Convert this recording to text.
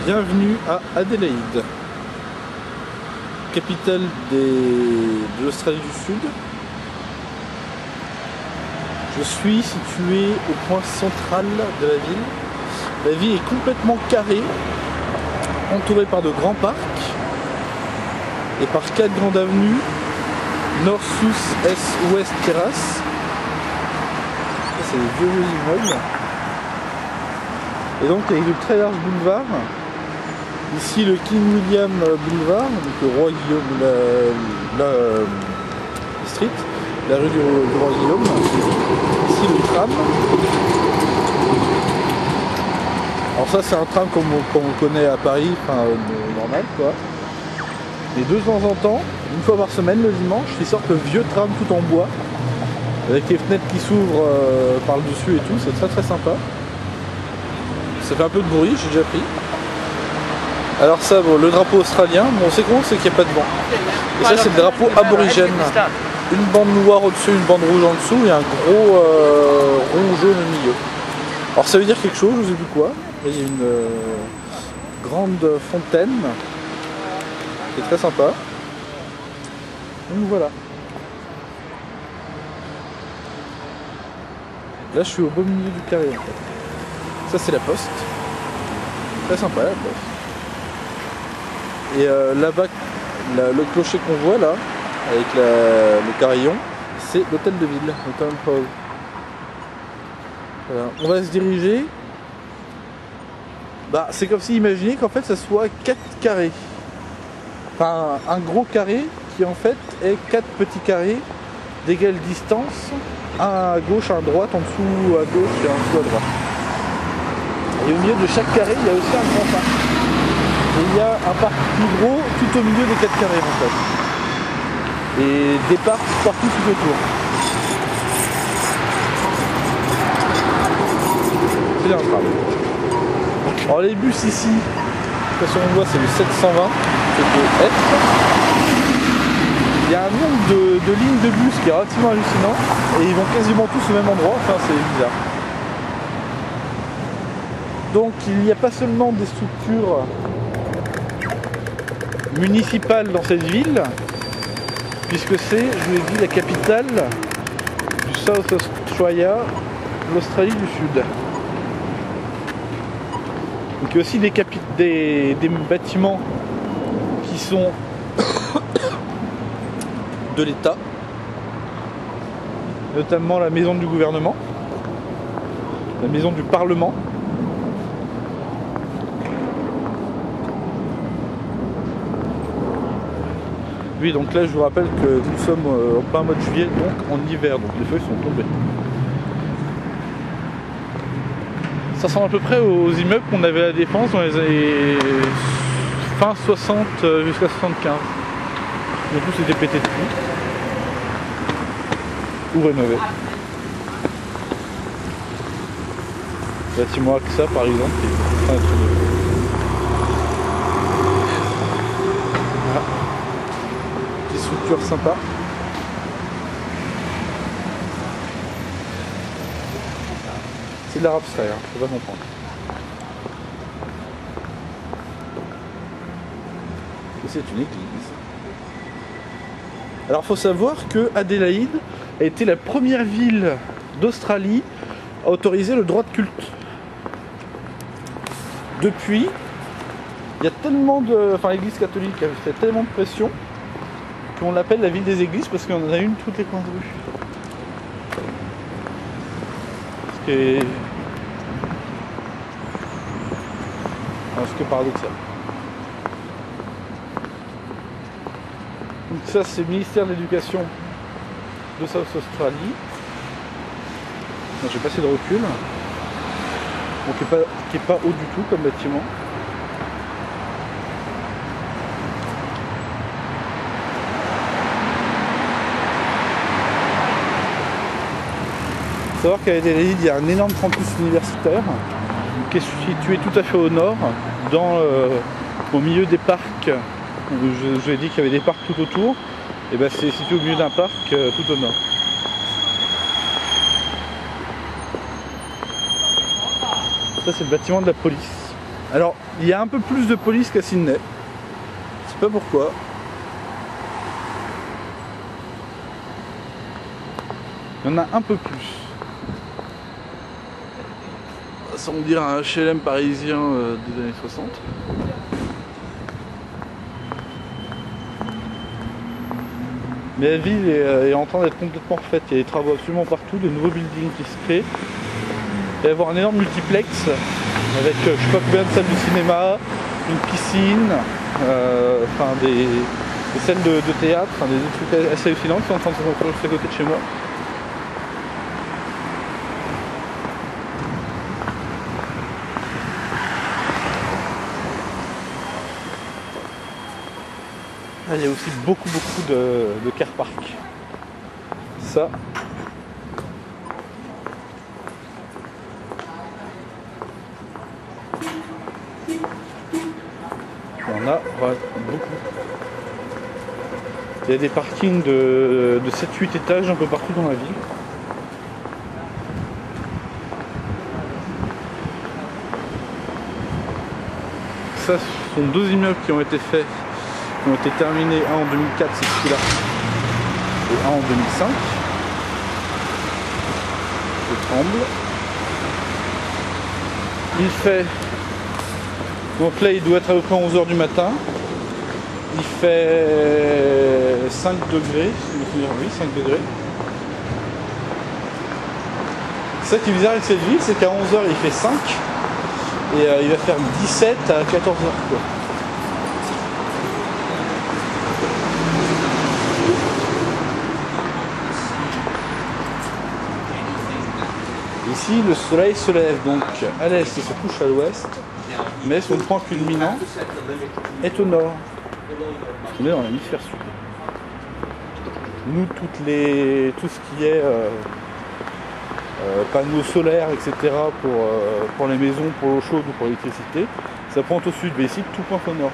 Bienvenue à Adélaïde, capitale de l'Australie du Sud. Je suis situé au point central de la ville. La ville est complètement carrée, entourée par de grands parcs et par 4 grandes avenues, nord, sud, est, ouest, terrasse. Ça, c'est des vieux immeubles. Et donc avec de très larges boulevards. Ici le King William Boulevard, donc le roi Guillaume, la street, la rue du roi Guillaume. Ici le tram. Alors ça c'est un tram comme on connaît à Paris, enfin normal quoi. Et de temps en temps, une fois par semaine le dimanche, ils sortent le vieux tram tout en bois, avec les fenêtres qui s'ouvrent par le dessus et tout, c'est très très sympa. Ça fait un peu de bruit, j'ai déjà pris. Alors ça, bon, le drapeau australien, bon, c'est gros, c'est qu'il n'y a pas de vent. Et ça, c'est le drapeau aborigène. Une bande noire au-dessus, une bande rouge en dessous, et un gros rond jaune au milieu. Alors ça veut dire quelque chose, je ne sais plus quoi. Il y a une grande fontaine, qui est très sympa. Donc voilà. Là, je suis au beau milieu du carré en fait. Ça, c'est la poste. Très sympa la poste. Et là-bas, le clocher qu'on voit là, avec le carillon, c'est l'hôtel de ville, le Town Hall. Voilà. On va se diriger. Bah, c'est comme si imaginez qu'en fait ça soit 4 carrés. Enfin, un gros carré qui en fait est 4 petits carrés d'égale distance. Un à gauche, un à droite, en dessous à gauche et en dessous à droite. Et au milieu de chaque carré, il y a aussi un grand parc. Et il y a un parc plus gros tout au milieu des 4 carrés en fait. Et des parcs partout tout autour. C'est bien le tram. Alors les bus ici, de toute façon on voit c'est le 720, c'est de Être. Il y a un nombre de lignes de bus qui est relativement hallucinant. Et ils vont quasiment tous au même endroit, enfin c'est bizarre. Donc il n'y a pas seulement des structures municipale dans cette ville, puisque c'est, je vous l'ai dit, la capitale du South Australia, l'Australie du Sud. Donc il y a aussi des bâtiments qui sont de l'État, notamment la maison du gouvernement, la maison du Parlement. Oui, donc là je vous rappelle que nous sommes en plein mois de juillet, donc en hiver, donc les feuilles sont tombées. Ça ressemble à peu près aux immeubles qu'on avait à la Défense dans les années fin 60 jusqu'à 75. Donc tout s'était pété de tout. Ou rénové. Le bâtiment AXA par exemple, qui est en train d'être rénové. Structure sympa. C'est de l'art abstrait, hein, faut pas comprendre. Et c'est une église. Alors faut savoir que Adélaïde a été la première ville d'Australie à autoriser le droit de culte. Depuis, il y a tellement de. Enfin l'église catholique a fait tellement de pression. On l'appelle la ville des églises parce qu'on en a une toutes les coins de rue. Ce qui est paradoxal. Donc ça c'est le ministère de l'Éducation de South Australie. J'ai pas assez de recul. Donc qui est pas haut du tout comme bâtiment. Il faut savoir qu'à Adélaïde, il y a un énorme campus universitaire qui est situé tout à fait au nord, au milieu des parcs. Je vous ai dit qu'il y avait des parcs tout autour, et ben c'est situé au milieu d'un parc tout au nord. Ça c'est le bâtiment de la police. Alors, il y a un peu plus de police qu'à Sydney. Je sais pas pourquoi. Il y en a un peu plus. Sans dire un HLM parisien des années 60. Mais la ville est en train d'être complètement refaite. Il y a des travaux absolument partout, de nouveaux buildings qui se créent. Il va y avoir un énorme multiplex avec je sais pas combien de salles de cinéma, une piscine, enfin des salles de théâtre, enfin des trucs assez hallucinants qui sont en train de se construire juste à côté de chez moi. Ah, il y a aussi beaucoup de car park. Ça. Il y en a beaucoup. Il y a des parkings de 7-8 étages un peu partout dans la ville. Ça, ce sont deux immeubles qui ont été faits, qui ont été terminés, un en 2004, c'est celui-là, et un en 2005. Je tremble. Il fait... Donc là, il doit être à peu près 11h du matin. Il fait 5 degrés, si je me souviens, oui, 5 degrés. C'est ça qui est bizarre avec cette ville, c'est qu'à 11h, il fait 5. Et il va faire 17 à 14h, quoi. Ici, le soleil se lève donc à l'est et se couche à l'ouest, mais son point culminant est au nord. On est dans l'hémisphère sud. Nous, tout ce qui est panneaux solaires, etc. pour les maisons, pour l'eau chaude ou pour l'électricité, ça pointe au sud, mais ici tout pointe au nord.